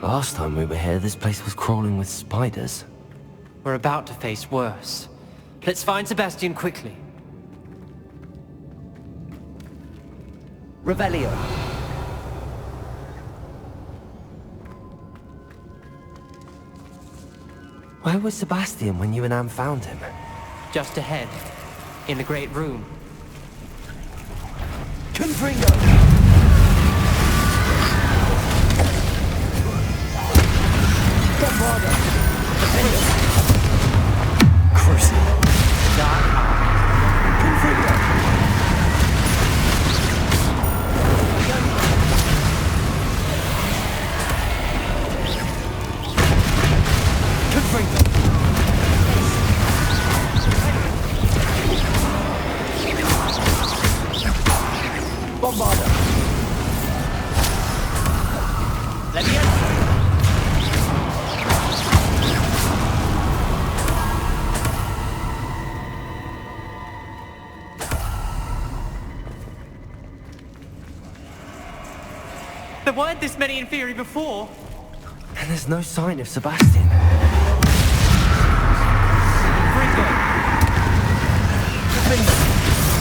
Last time we were here, this place was crawling with spiders. We're about to face worse. Let's find Sebastian quickly. Revelio. Where was Sebastian when you and Anne found him? Just ahead, in the great room. Confringo! Bombarda! Defender! Crucible! Dark Eye. Confringo! Confringo! Bombarda! Let me in. There weren't this many in theory before. And there's no sign of Sebastian. Confringo. Confringo!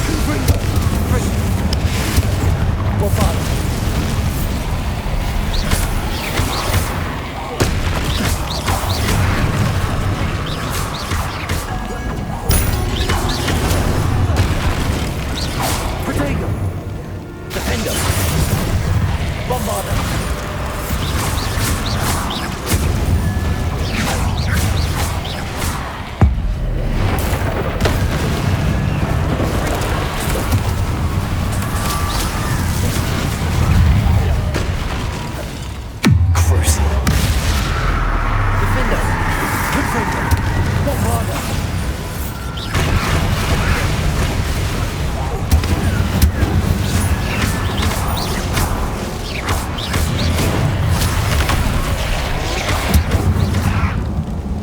Confringo! Confringo! Bombarda! Protego! Defender! Bombarda! Crucible! Defender! Confringo! Bombarda!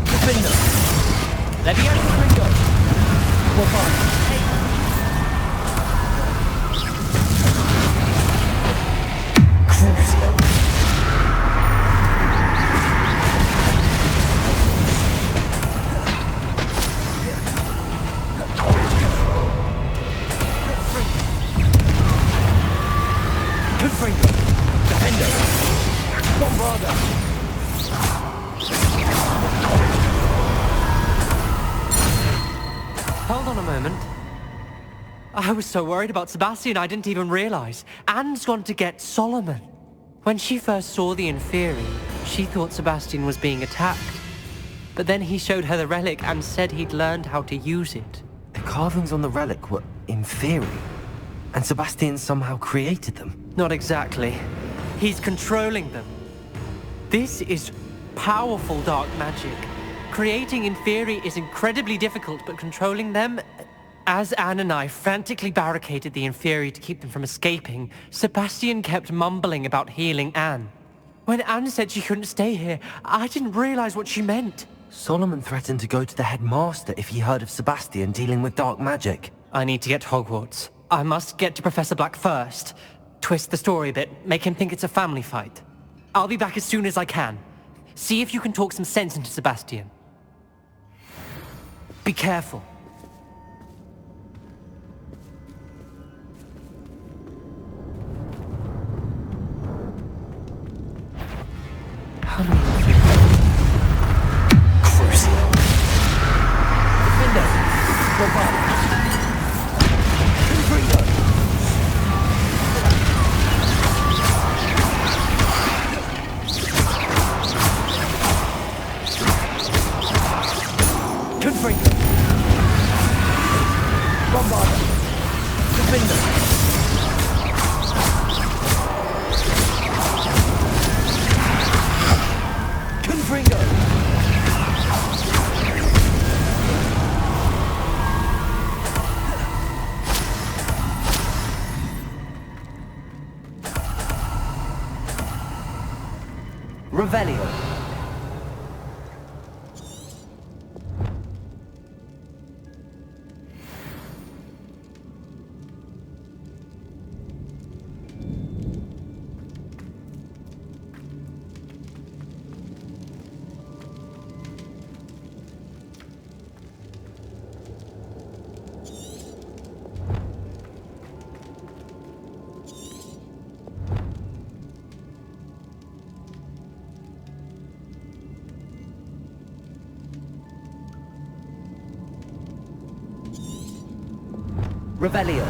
Defender! Let me in. Confringo! Bombarda! Crucible! Confringo! Defender! Bombarda! Hold on a moment. I was so worried about Sebastian I didn't even realize. Anne's gone to get Solomon. When she first saw the Inferi, she thought Sebastian was being attacked. But then he showed her the relic and said he'd learned how to use it. The carvings on the relic were in theory, and Sebastian somehow created them. Not exactly. He's controlling them. This is powerful dark magic. Creating Inferi is incredibly difficult, but controlling them... As Anne and I frantically barricaded the Inferi to keep them from escaping, Sebastian kept mumbling about healing Anne. When Anne said she couldn't stay here, I didn't realize what she meant. Solomon threatened to go to the headmaster if he heard of Sebastian dealing with dark magic. I need to get to Hogwarts. I must get to Professor Black first. Twist the story a bit, make him think it's a family fight. I'll be back as soon as I can. See if you can talk some sense into Sebastian. Be careful. How many of you? Crucible! Defender! Bombarda! Confringo! Confringo! Bombarda! Defender! Confringo! Revelio. Revelio.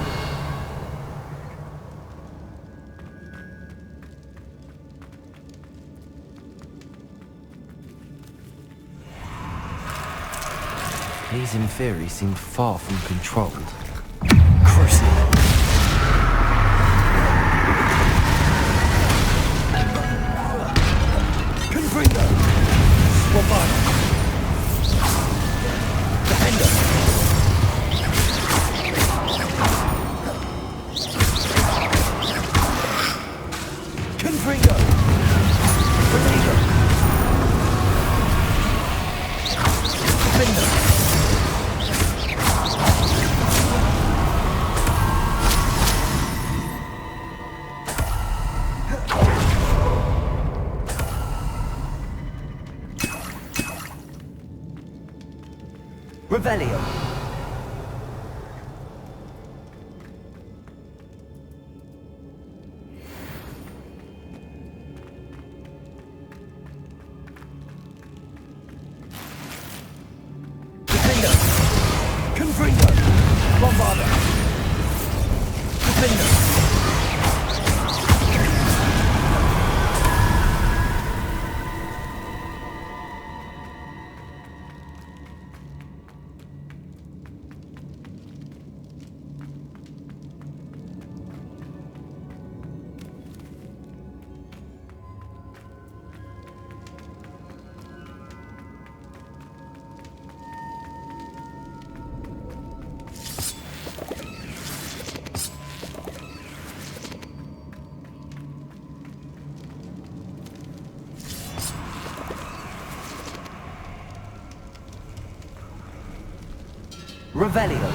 These in theory seem far from controlled. Crucible. Confringo. Swabana. Defender. Confringo. Revelio. Defender. Revelio. Defender. Confringo. Bombarda. Defender. Revelio.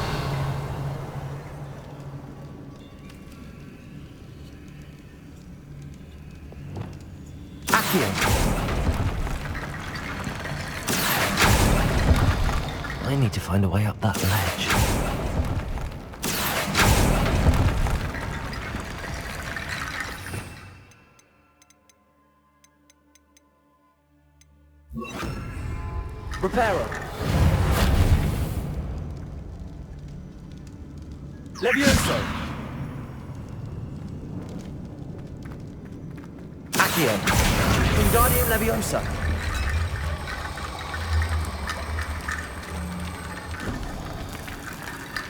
Accio. I need to find a way up that ledge. Reparo. Levioso. Accio. Wingardium Leviosa.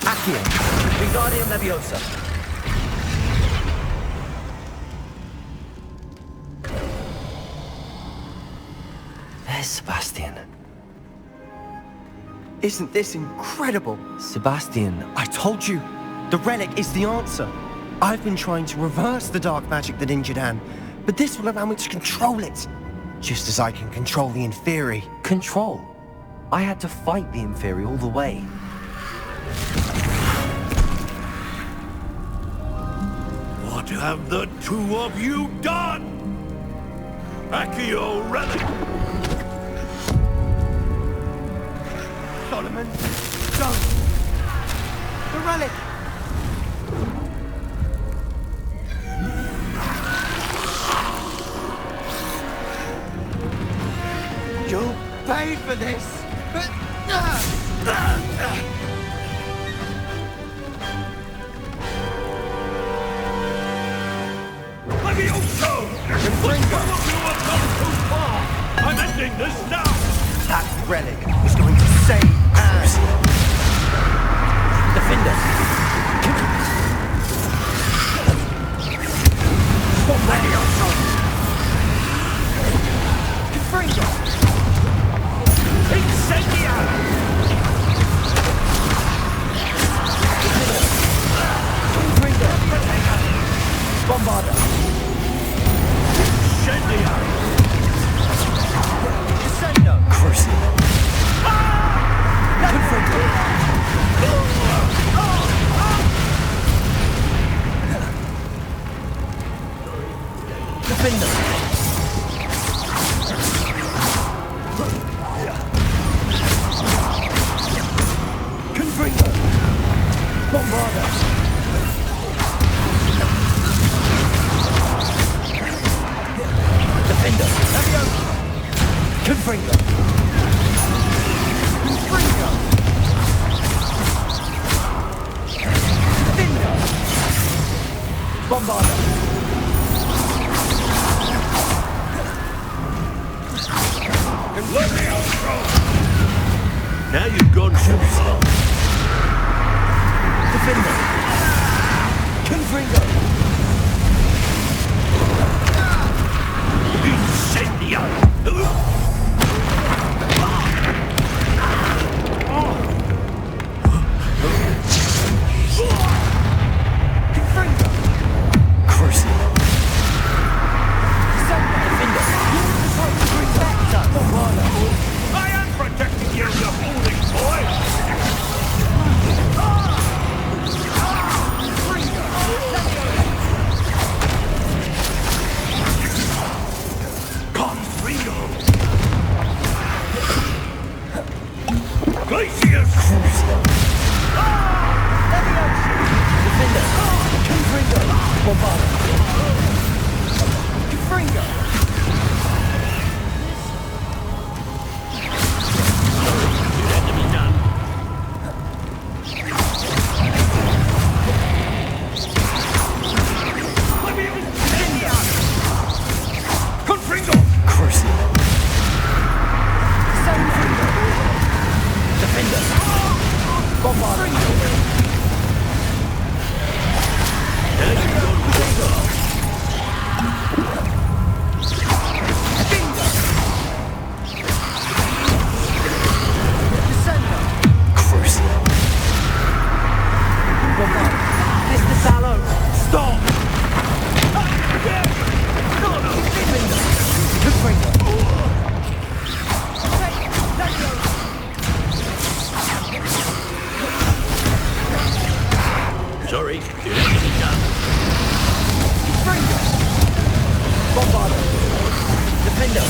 Accio. Wingardium Leviosa. There's Sebastian. Isn't this incredible? Sebastian, I told you, the relic is the answer. I've been trying to reverse the dark magic that injured Anne, but this will allow me to control it. Just as I can control the Inferi. control. I had to fight the Inferi all the way. What have the two of you done? Accio relic! Solomon, don't! The relic! You'll pay for this! Levioso! Confringo! You have gone too far! I'm ending this now! That relic is going to save Anne! Defender! Levioso! Confringo! Incendiary! Confringo! Bombarda! Incendiary! Descendo! Crucible! Confringo! Defender! Confringo! Bombarda! Defender! Levioso! Confringo! Confringo! Let me out, bro! Now you've gone too far. Defender! Confringo! Incendio! Confringo! Crucible! Defender! I am protecting you, you fooling boy! Confringo! Glacius! Defender! Confringo! Bombarda! Confringo! Sorry, it has to be done. Bombarda! Defender!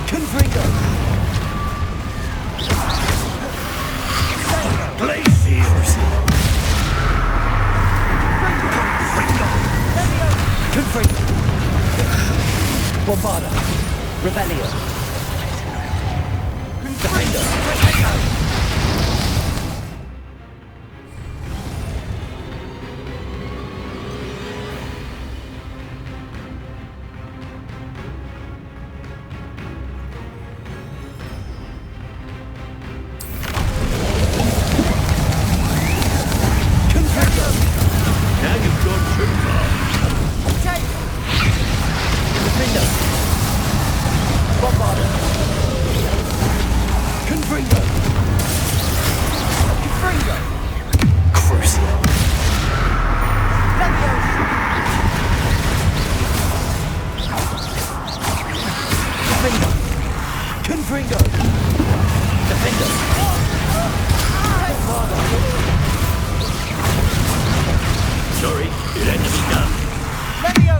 Confringo! Glacius! Confringo! Bombarda! Rebellion! Defender! Now you've gone too far. Defender! Bombarda! Confringo! Confringo! Crucible! Defender! Confringo! Defender! Bombarda! Sorry, it had to be done.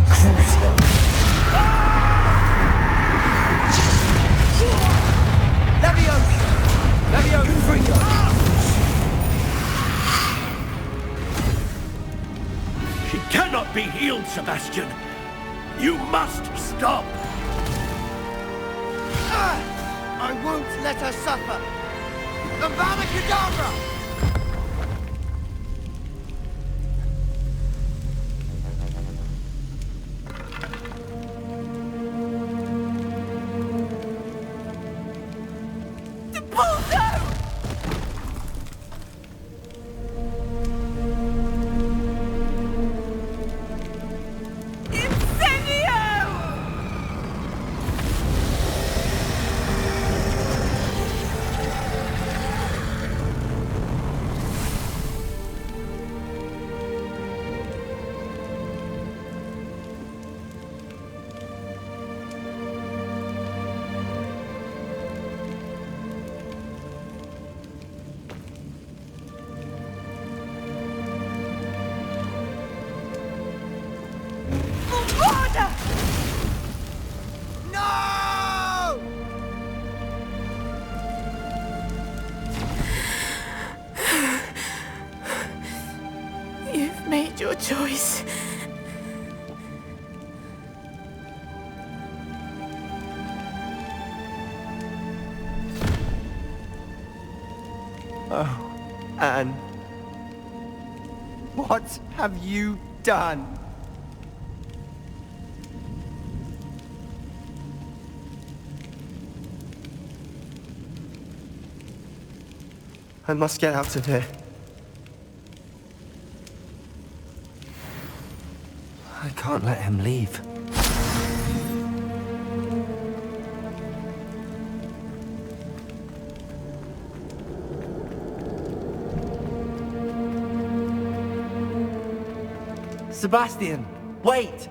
Crucible! Confringo! She cannot be healed, Sebastian. You must stop. I won't let her suffer! Avada Kedavra! Your choice. Oh, Anne. What have you done? I must get out of here. I can't let him leave. Sebastian, wait!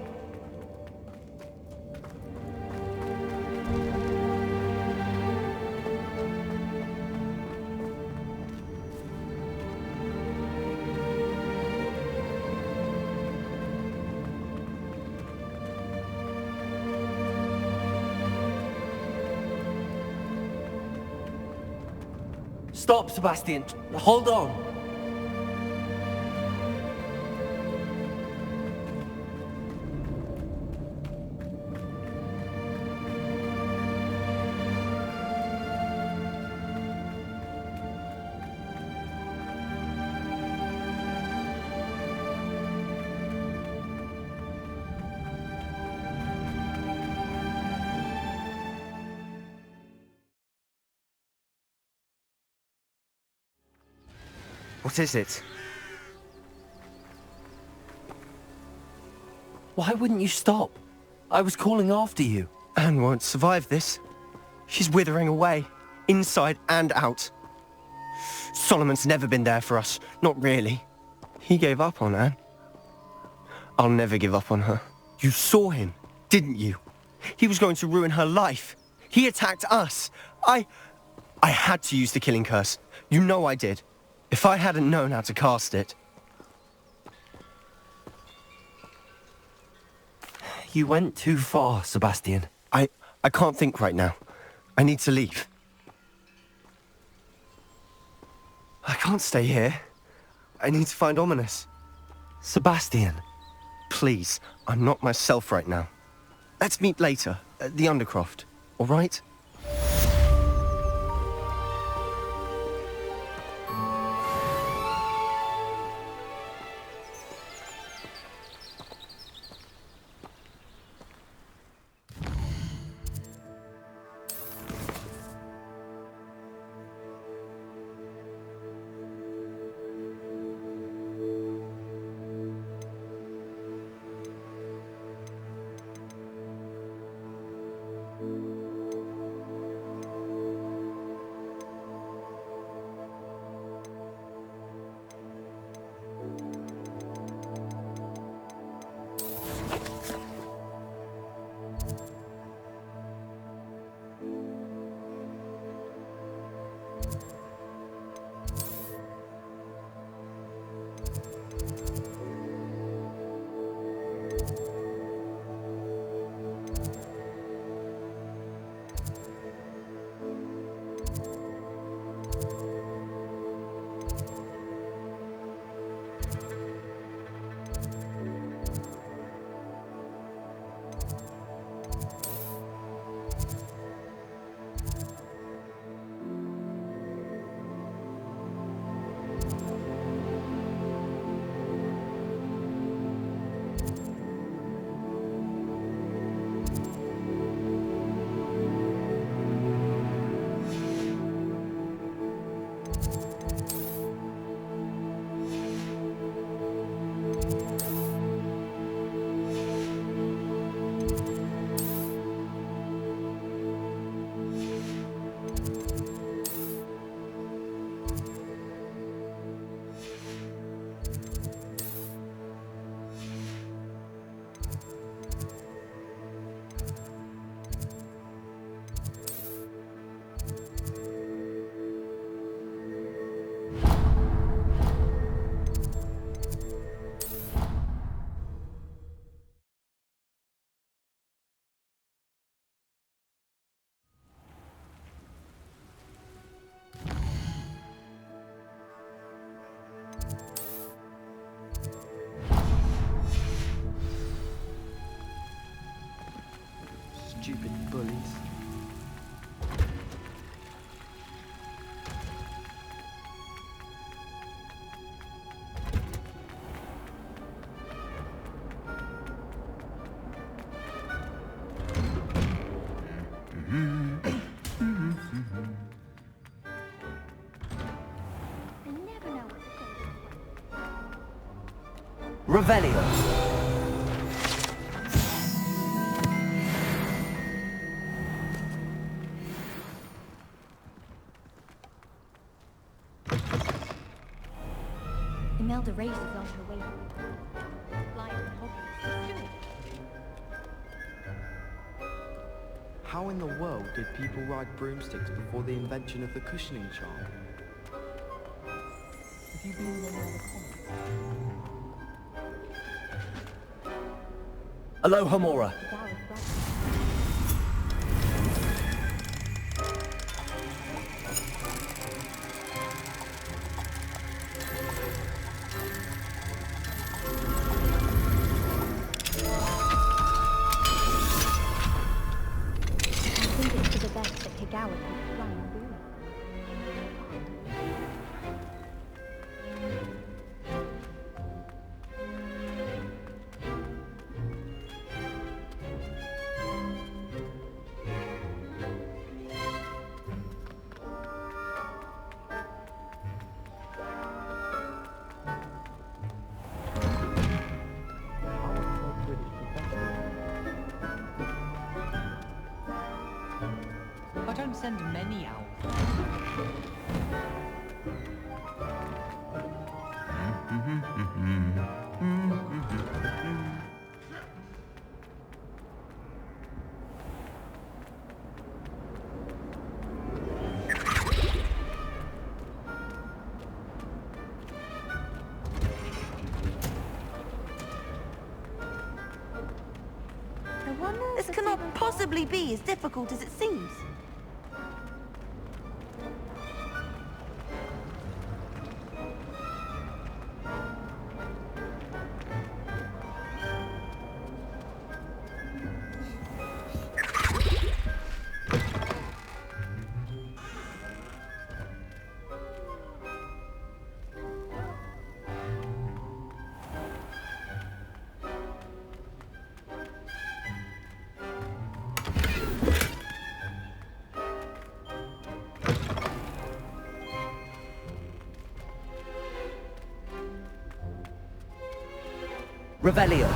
Stop, Sebastian. Hold on. What is it? Why wouldn't you stop? I was calling after you. Anne won't survive this. She's withering away, inside and out. Solomon's never been there for us, not really. He gave up on Anne. I'll never give up on her. You saw him, didn't you? He was going to ruin her life. He attacked us. I had to use the killing curse. You know I did. If I hadn't known how to cast it... You went too far, Sebastian. I can't think right now. I need to leave. I can't stay here. I need to find Ominous. Sebastian. Please, I'm not myself right now. Let's meet later, at the Undercroft, all right? Stupid bullies. Revelio. Imelda races on her way. Flying to Hogwarts. How in the world did people ride broomsticks before the invention of the cushioning charm? Have you been in any other comments? Aloha Mora. I don't send many out. This cannot possibly be as difficult as it seems. Revelio.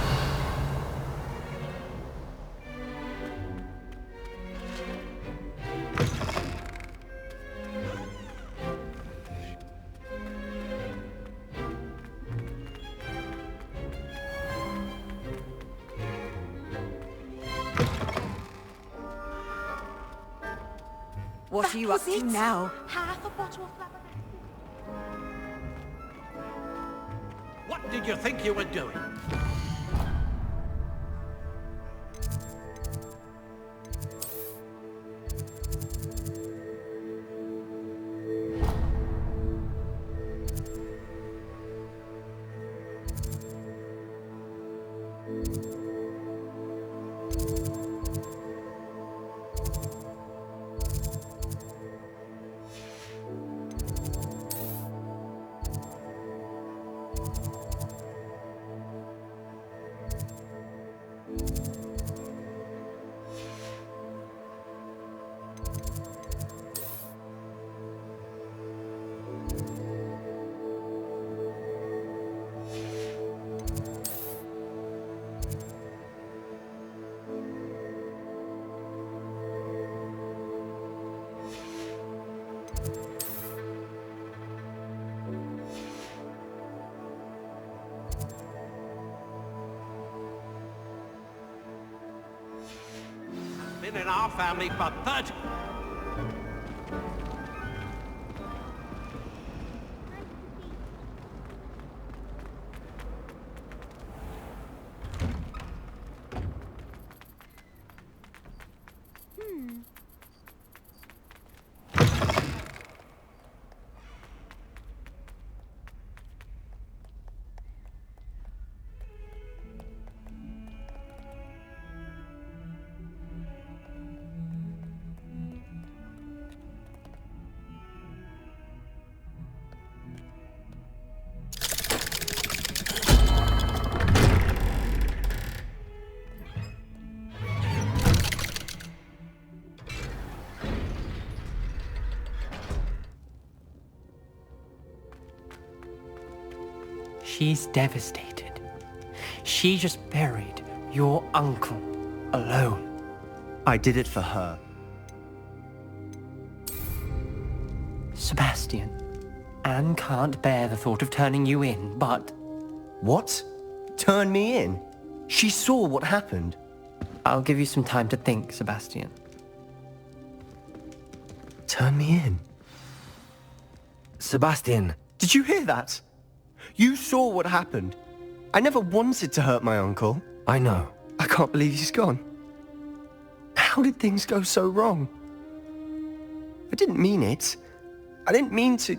What are you up to now? Half a bottle of flabbergasted. What did you think you were doing? Been in our family for 30... She's devastated. She just buried your uncle alone. I did it for her. Sebastian, Anne can't bear the thought of turning you in, but What? Turn me in? She saw what happened. I'll give you some time to think, Sebastian. Turn me in? Sebastian, Did you hear that? You saw what happened. I never wanted to hurt my uncle. I know. I can't believe he's gone. How did things go so wrong? I didn't mean it. I didn't mean to...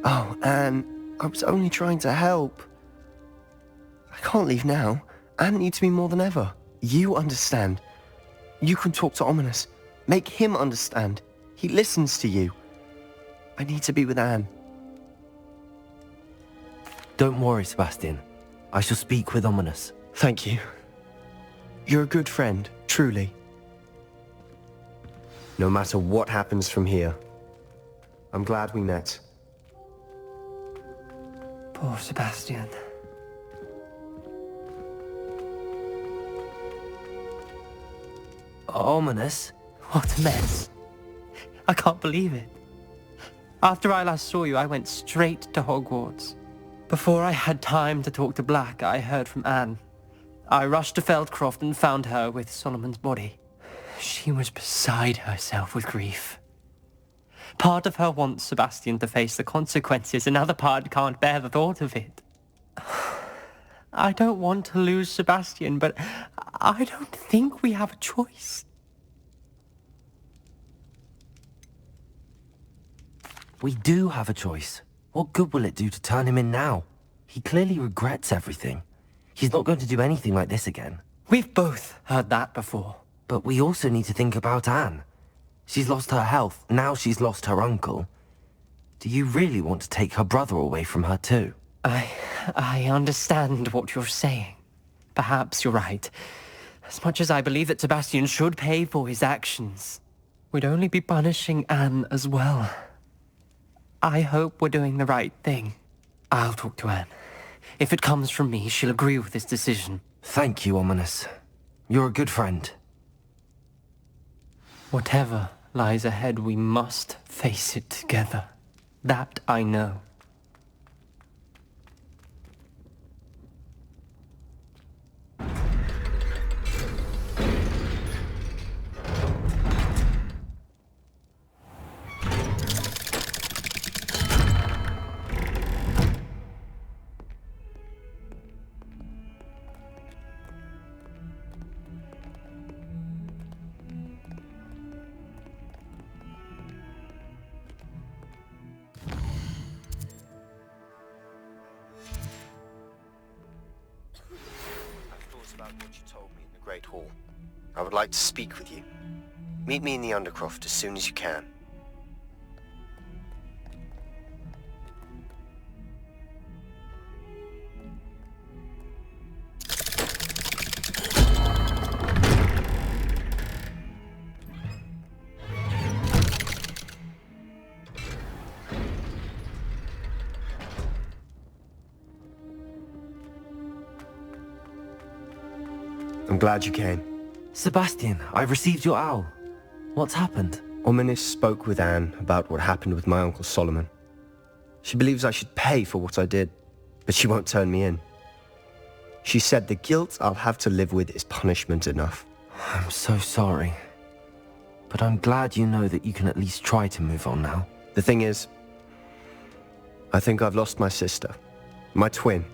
Oh, Anne, I was only trying to help. I can't leave now. Anne needs me more than ever. You understand. You can talk to Ominous. Make him understand. He listens to you. I need to be with Anne. Don't worry, Sebastian. I shall speak with Ominous. Thank you. You're a good friend, truly. No matter what happens from here, I'm glad we met. Poor Sebastian. Ominous? What a mess. I can't believe it. After I last saw you, I went straight to Hogwarts. Before I had time to talk to Black, I heard from Anne. I rushed to Feldcroft and found her with Solomon's body. She was beside herself with grief. Part of her wants Sebastian to face the consequences, another part can't bear the thought of it. I don't want to lose Sebastian, but I don't think we have a choice. We do have a choice. What good will it do to turn him in now? He clearly regrets everything. He's not going to do anything like this again. We've both heard that before. But we also need to think about Anne. She's lost her health, now she's lost her uncle. Do you really want to take her brother away from her too? I understand what you're saying. Perhaps you're right. As much as I believe that Sebastian should pay for his actions, we'd only be punishing Anne as well. I hope we're doing the right thing. I'll talk to Anne. If it comes from me, she'll agree with this decision. Thank you, Ominous. You're a good friend. Whatever lies ahead, we must face it together. That I know. About what you told me in the Great Hall. I would like to speak with you. Meet me in the Undercroft as soon as you can. I'm glad you came. Sebastian, I've received your owl. What's happened? Ominous spoke with Anne about what happened with my uncle Solomon. She believes I should pay for what I did, but she won't turn me in. She said the guilt I'll have to live with is punishment enough. I'm so sorry. But I'm glad you know that you can at least try to move on now. The thing is, I think I've lost my sister, my twin,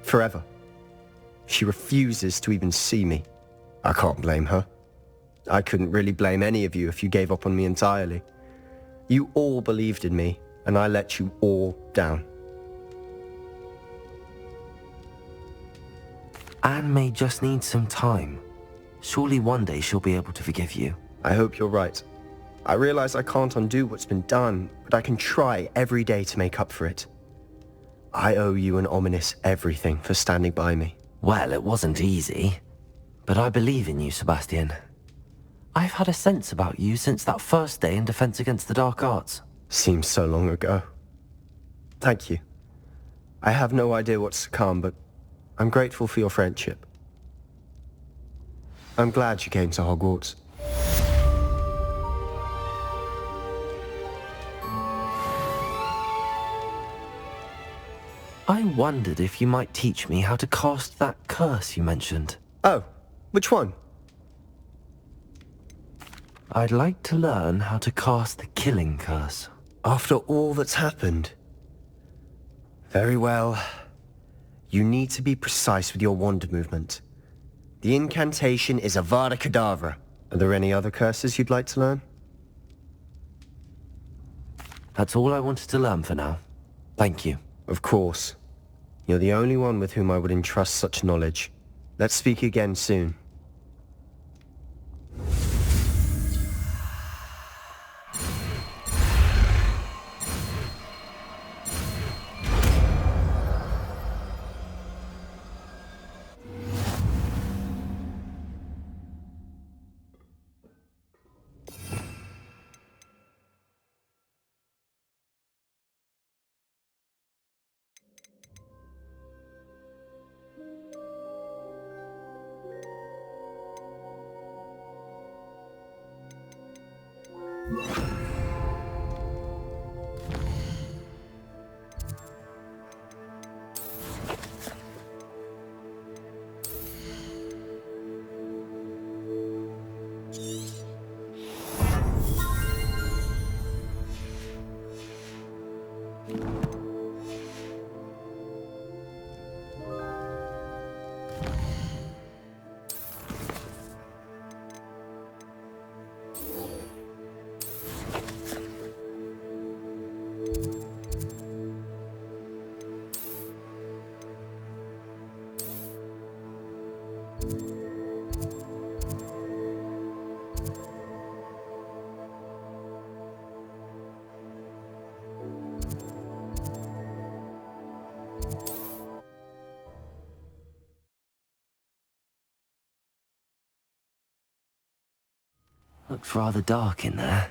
forever. She refuses to even see me. I can't blame her. I couldn't really blame any of you if you gave up on me entirely. You all believed in me, and I let you all down. Anne may just need some time. Surely one day she'll be able to forgive you. I hope you're right. I realize I can't undo what's been done, but I can try every day to make up for it. I owe you and Ominous everything for standing by me. Well, it wasn't easy. But I believe in you, Sebastian. I've had a sense about you since that first day in Defense Against the Dark Arts. Seems so long ago. Thank you. I have no idea what's to come, but I'm grateful for your friendship. I'm glad you came to Hogwarts. I wondered if you might teach me how to cast that curse you mentioned. Oh, which one? I'd like to learn how to cast the killing curse. After all that's happened? Very well. You need to be precise with your wand movement. The incantation is Avada Kedavra. Are there any other curses you'd like to learn? That's all I wanted to learn for now. Thank you. Of course. You're the only one with whom I would entrust such knowledge. Let's speak again soon. Looks rather dark in there.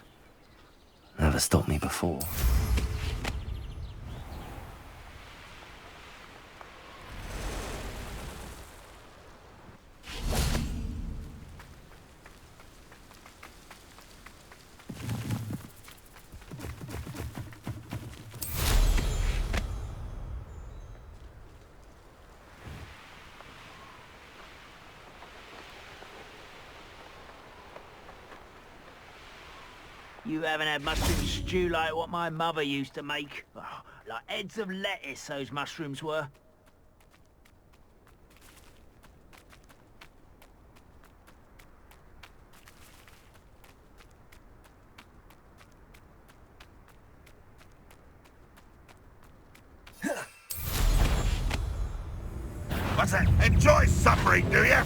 Never stopped me before. You haven't had mushroom stew like what my mother used to make. Oh, like heads of lettuce, those mushrooms were. What's that? Enjoy suffering, do you?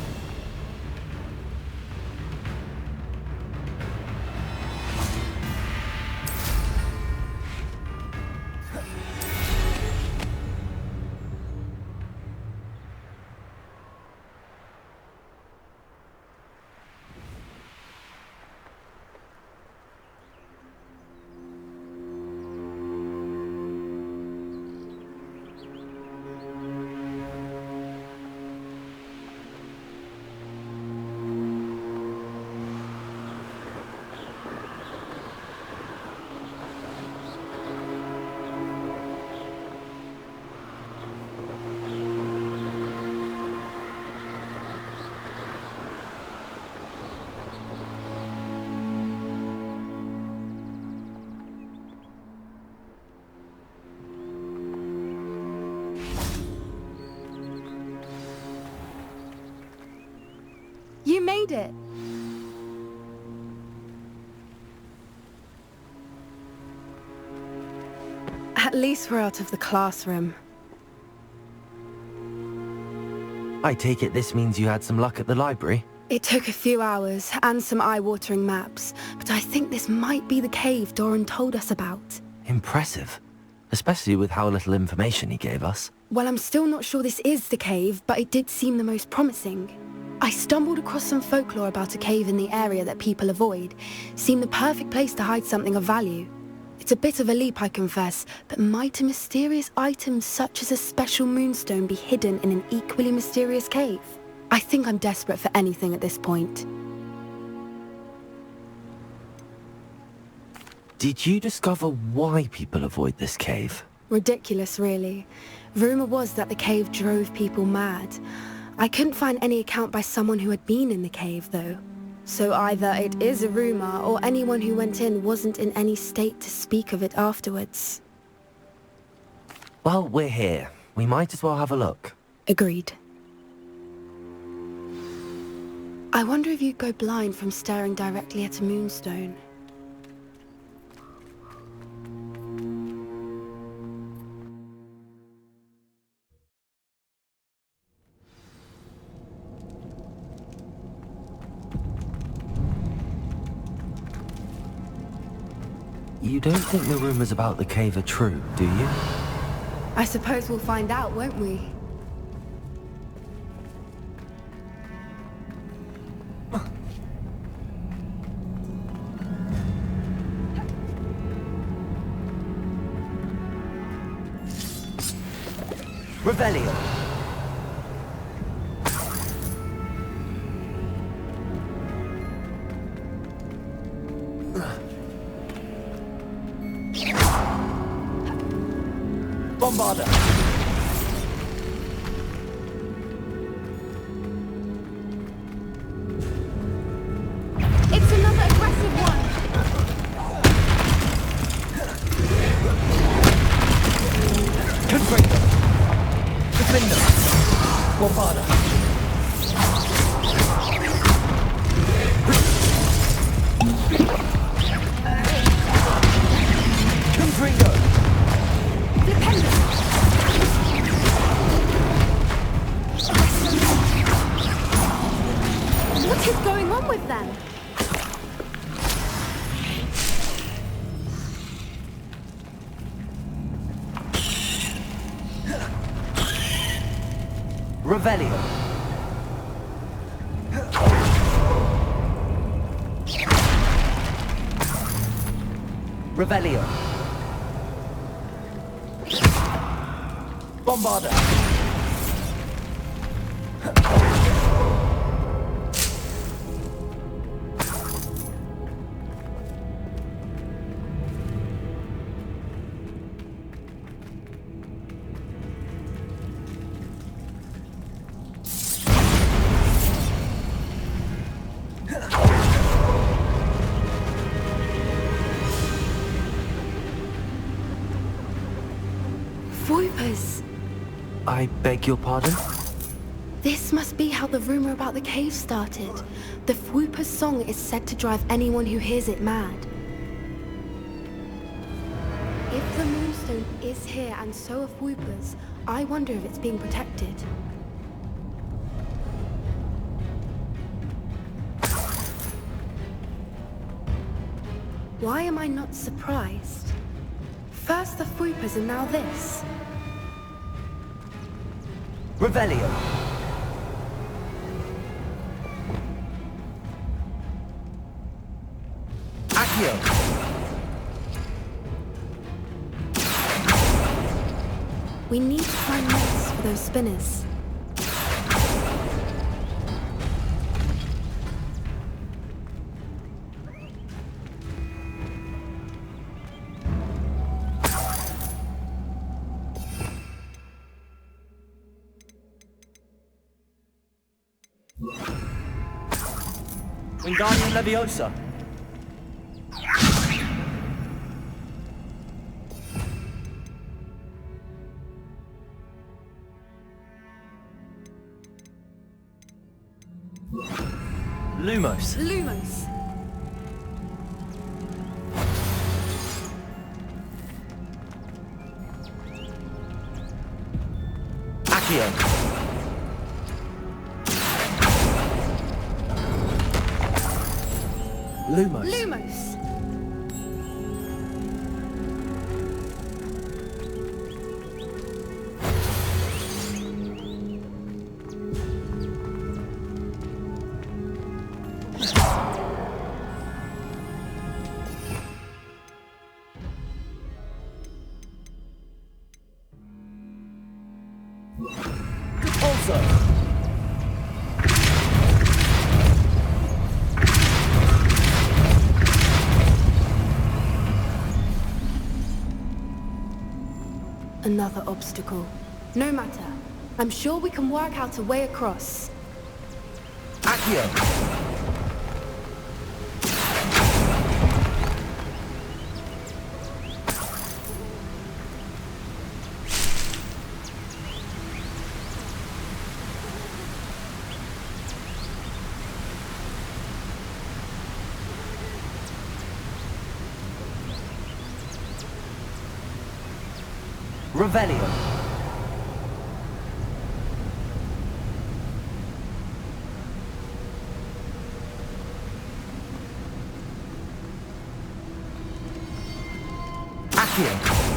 You made it! At least we're out of the classroom. I take it this means you had some luck at the library? It took a few hours and some eye-watering maps, but I think this might be the cave Doran told us about. Impressive. Especially with how little information he gave us. Well, I'm still not sure this is the cave, but it did seem the most promising. I stumbled across some folklore about a cave in the area that people avoid. Seemed the perfect place to hide something of value. It's a bit of a leap, I confess, but might a mysterious item such as a special moonstone be hidden in an equally mysterious cave? I think I'm desperate for anything at this point. Did you discover why people avoid this cave? Ridiculous, really. Rumour was that the cave drove people mad. I couldn't find any account by someone who had been in the cave, though. So either it is a rumour, or anyone who went in wasn't in any state to speak of it afterwards. Well, we're here. We might as well have a look. Agreed. I wonder if you'd go blind from staring directly at a moonstone. You don't think the rumours about the cave are true, do you? I suppose we'll find out, won't we? Revelio! Bombarda! It's another aggressive one! Confringo! Defender! Bombarda! Confringo! What is going on with them? Revelio! Revelio! Bombarda! Voipers! I beg your pardon? This must be how the rumour about the cave started. The Whooper's song is said to drive anyone who hears it mad. If the moonstone is here and so are Whoopers, I wonder if it's being protected. Why am I not surprised? First the Whoopers and now this. Revelio! Accio! We need to find nets for those spinners. Wingardium Leviosa! Lumos! Lumos! Accio! Lumos! Lumos! Another obstacle. No matter. I'm sure we can work out a way across. Accio! Revelio. Accio.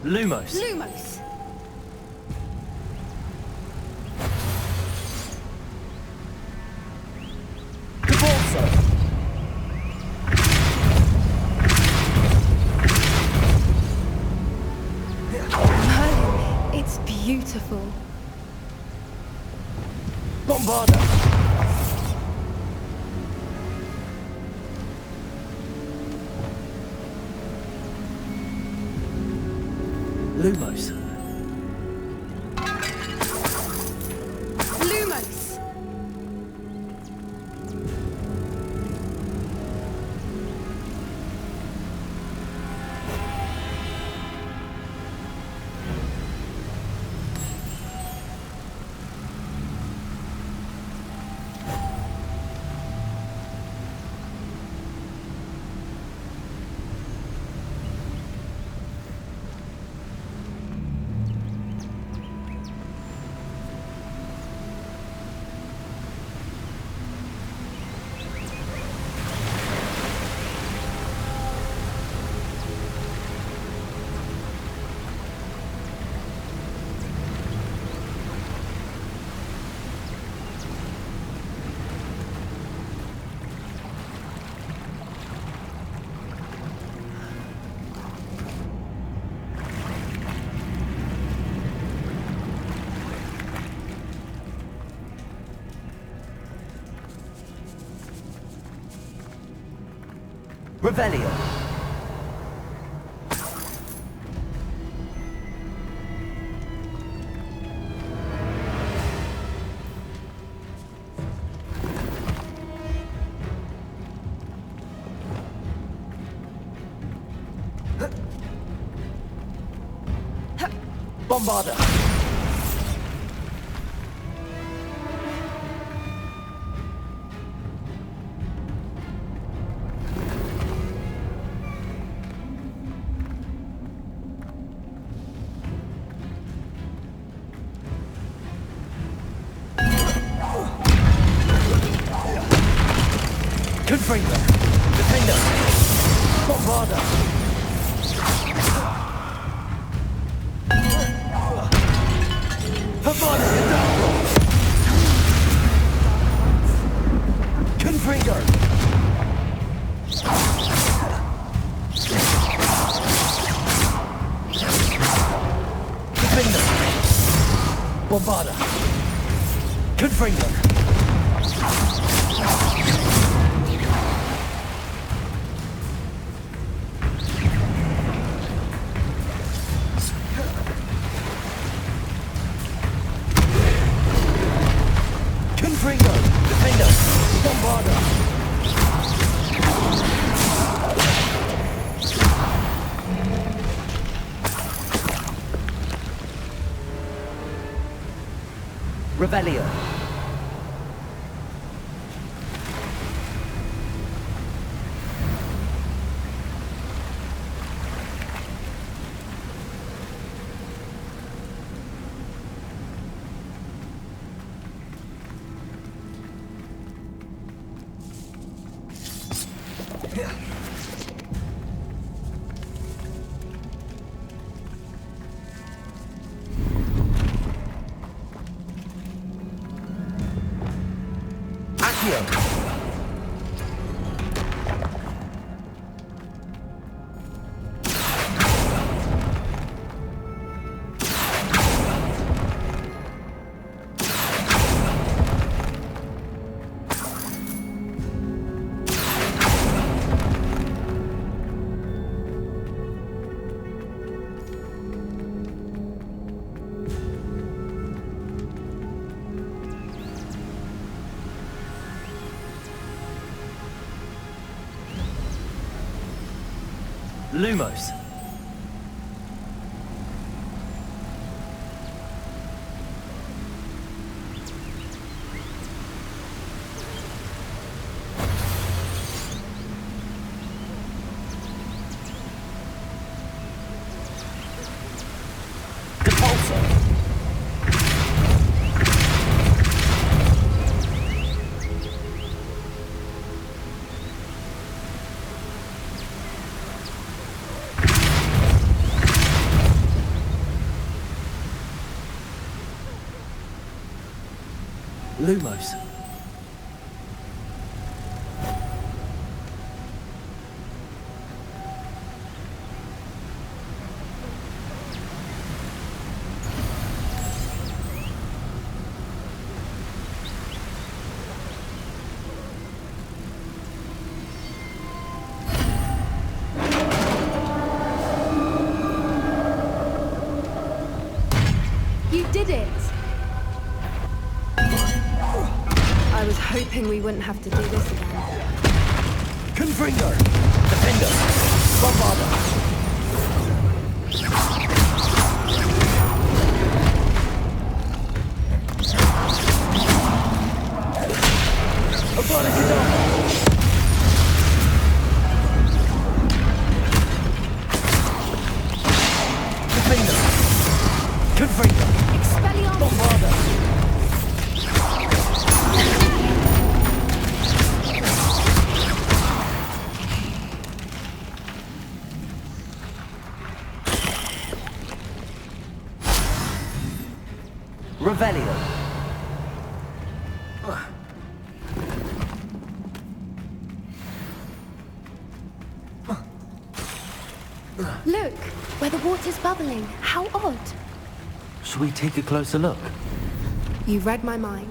Lumos. Lumos! No, it's beautiful. Bombarda. Lumos. Lumos! Revelio. Bombarda. Confringo. Defender. Bombarda. Havana Hidalgo. Confringo. Defender. Bombarda. Confringo. Revelio. Lumos. Lumos. You did it! I was hoping we wouldn't have to do this again. Confringo! Defender! Bombarder! Defender! Confringo! Expelliarmus! Bombarder! Revelio. Look, where the water's bubbling. How odd. Shall we take a closer look? You read my mind.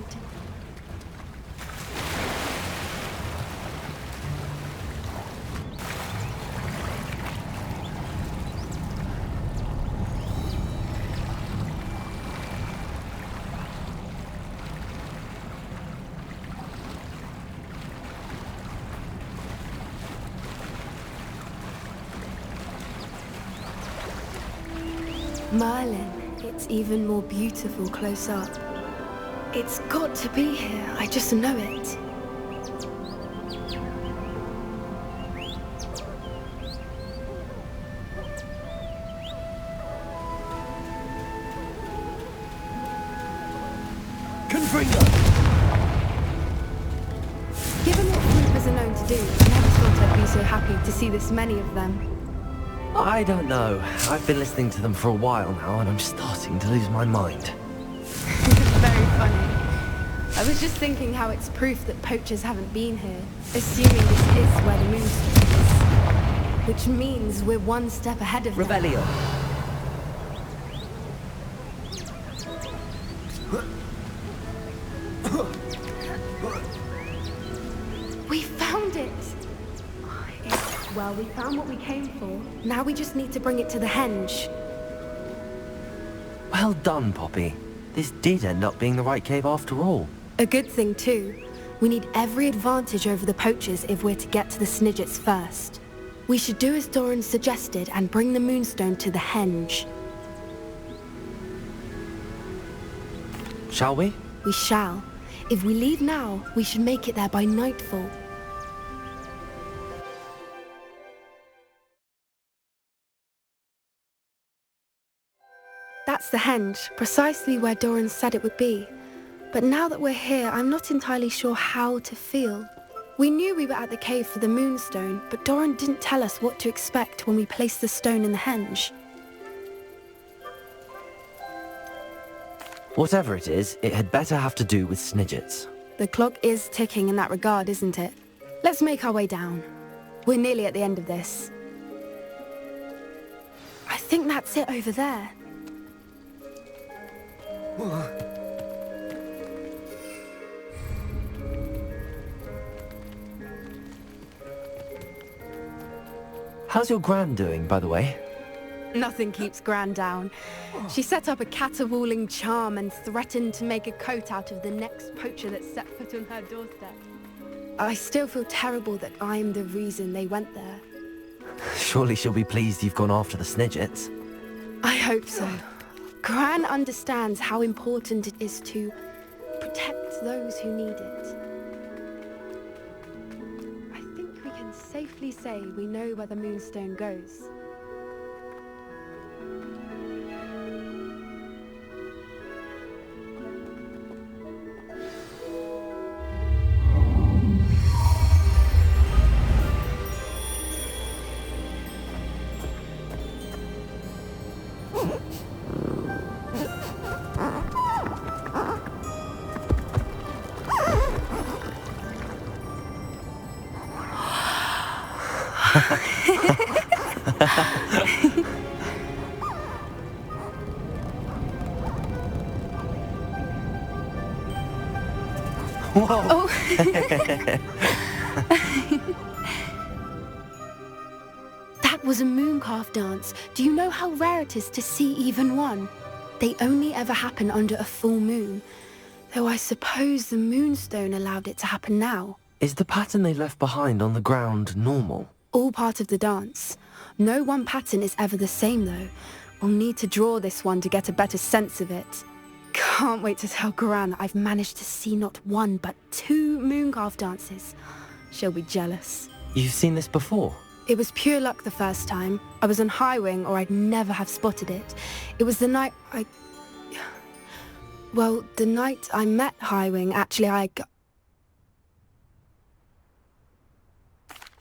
Merlin, it's even more beautiful close up. It's got to be here, I just know it. Confringo! Given what Reapers are known to do, I never thought I'd be so happy to see this many of them. I don't know. I've been listening to them for a while now, and I'm starting to lose my mind. Very funny. I was just thinking how it's proof that poachers haven't been here, assuming this is where the moonstone is. Which means we're one step ahead of them. Revelio. We found it! Well, we found what we came for. Now we just need to bring it to the henge. Well done, Poppy. This did end up being the right cave after all. A good thing, too. We need every advantage over the poachers if we're to get to the Snidgets first. We should do as Doran suggested and bring the moonstone to the henge. Shall we? we shall. If we leave now, we should make it there by nightfall. That's the henge, precisely where Doran said it would be. But now that we're here, I'm not entirely sure how to feel. We knew we were at the cave for the moonstone, but Doran didn't tell us what to expect when we placed the stone in the henge. Whatever it is, it had better have to do with Snidgets. The clock is ticking in that regard, isn't it? Let's make our way down. We're nearly at the end of this. I think that's it over there. How's your gran doing, by the way? Nothing keeps Gran down. She set up a caterwauling charm and threatened to make a coat out of the next poacher that set foot on her doorstep. I still feel terrible that I'm the reason they went there. Surely she'll be pleased you've gone after the Snidgets. I hope so. Gran understands how important it is to protect those who need it. I think we can safely say we know where the moonstone goes. Whoa! Oh. That was a mooncalf dance. Do you know how rare it is to see even one? They only ever happen under a full moon. Though I suppose the moonstone allowed it to happen now. Is the pattern they left behind on the ground normal? All part of the dance. No one pattern is ever the same though. We'll need to draw this one to get a better sense of it. Can't wait to tell Gran that I've managed to see not one but 2 mooncalf dances. She'll be jealous. You've seen this before? It was pure luck the first time. I was on Highwing or I'd never have spotted it. It was the night the night I met Highwing, actually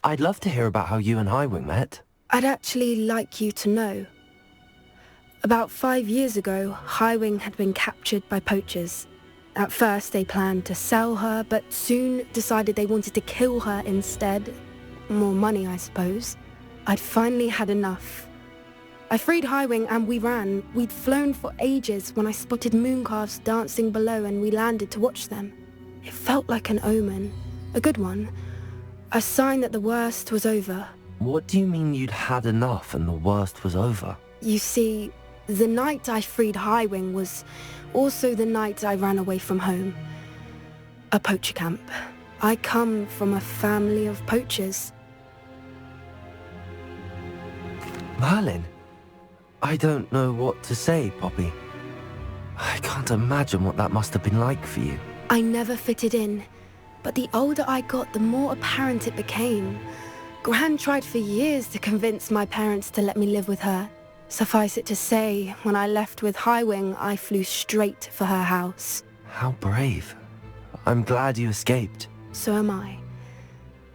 I'd love to hear about how you and Highwing met. I'd actually like you to know. About 5 years ago, Highwing had been captured by poachers. At first they planned to sell her, but soon decided they wanted to kill her instead. More money, I suppose. I'd finally had enough. I freed Highwing and we ran. We'd flown for ages when I spotted mooncalves dancing below and we landed to watch them. It felt like an omen. A good one. A sign that the worst was over. What do you mean you'd had enough and the worst was over? You see, the night I freed Highwing was also the night I ran away from home. A poacher camp. I come from a family of poachers. Merlin? I don't know what to say, Poppy. I can't imagine what that must have been like for you. I never fitted in, but the older I got, the more apparent it became. Gran tried for years to convince my parents to let me live with her. Suffice it to say, when I left with Highwing, I flew straight for her house. How brave. I'm glad you escaped. So am I.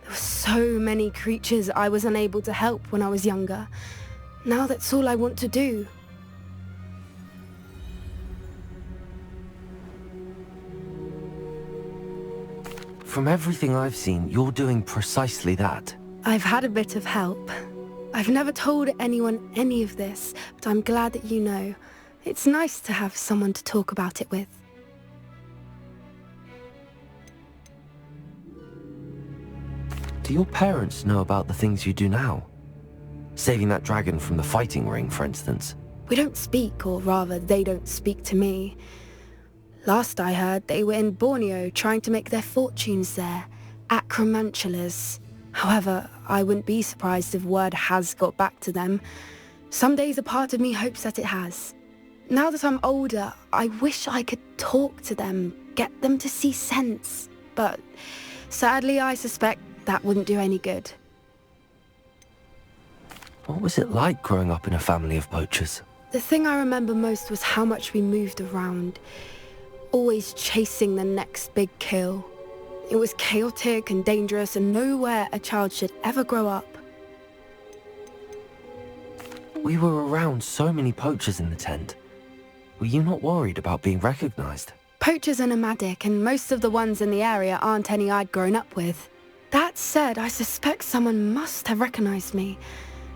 There were so many creatures I was unable to help when I was younger. Now that's all I want to do. From everything I've seen, you're doing precisely that. I've had a bit of help. I've never told anyone any of this, but I'm glad that you know. It's nice to have someone to talk about it with. Do your parents know about the things you do now? Saving that dragon from the fighting ring, for instance. We don't speak, or rather, they don't speak to me. Last I heard, they were in Borneo trying to make their fortunes there. Acromantulas. However, I wouldn't be surprised if word has got back to them. Some days a part of me hopes that it has. Now that I'm older, I wish I could talk to them, get them to see sense. But sadly, I suspect that wouldn't do any good. What was it like growing up in a family of poachers? The thing I remember most was how much we moved around, always chasing the next big kill. It was chaotic and dangerous, and nowhere a child should ever grow up. We were around so many poachers in the tent. Were you not worried about being recognized? Poachers are nomadic, and most of the ones in the area aren't any I'd grown up with. That said, I suspect someone must have recognized me.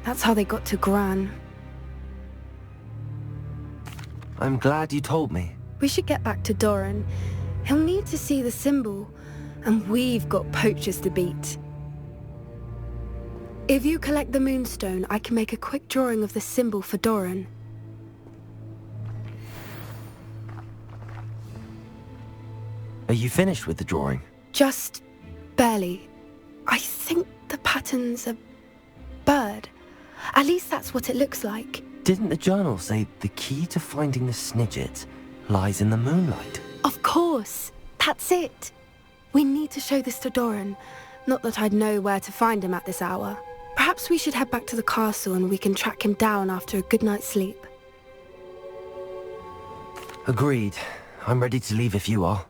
That's how they got to Gran. I'm glad you told me. We should get back to Doran. He'll need to see the symbol, and we've got poachers to beat. If you collect the moonstone, I can make a quick drawing of the symbol for Doran. Are you finished with the drawing? Just barely. I think the pattern's a bird. At least that's what it looks like. Didn't the journal say the key to finding the Snidget lies in the moonlight? Of course. That's it. We need to show this to Doran. Not that I'd know where to find him at this hour. Perhaps we should head back to the castle and we can track him down after a good night's sleep. Agreed. I'm ready to leave if you are.